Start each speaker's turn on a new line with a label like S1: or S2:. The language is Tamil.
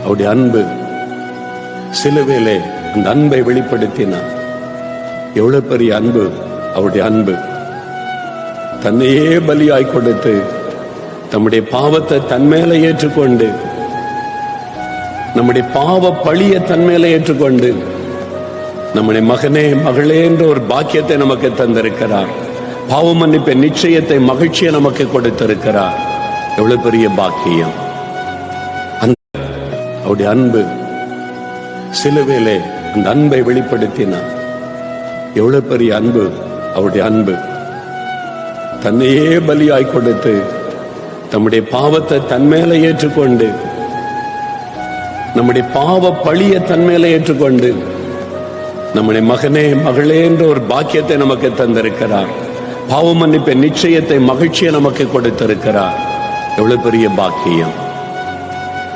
S1: அவருடைய அன்பு. சிலுவையிலே அந்த அன்பை வெளிப்படுத்தினார். எவ்வளவு பெரிய அன்பு அவருடைய அன்பு! தன்னையே பலியாய் கொடுத்து நம்முடைய பாவத்தை தன்மேல ஏற்றுக்கொண்டு, நம்முடைய பாவ பழிய தன்மேல ஏற்றுக்கொண்டு, நம்முடைய மகனே மகளே என்ற ஒரு பாக்கியத்தை நமக்கு தந்திருக்கிறார். பாவ மன்னிப்பை நிச்சயத்தை மகிழ்ச்சியை நமக்கு கொடுத்திருக்கிறார். எவ்வளவு பெரிய பாக்கியம்! அவருடைய அன்பு. சிலுவையிலே அந்த அன்பை வெளிப்படுத்தினார். எவ்வளவு பெரிய அன்பு அவருடைய அன்பு! தன்னையே பலியாய் கொடுத்து நம்முடைய பாவத்தை தன்மேல ஏற்றுக்கொண்டு, நம்முடைய பாவ பழிய தன்மேல ஏற்றுக்கொண்டு, நம்முடைய மகனே மகளே என்ற ஒரு பாக்கியத்தை நமக்கு தந்திருக்கிறார். பாவ மன்னிப்பை நிச்சயத்தை மகிழ்ச்சியை நமக்கு கொடுத்திருக்கிறார். எவ்வளவு பெரிய பாக்கியம்!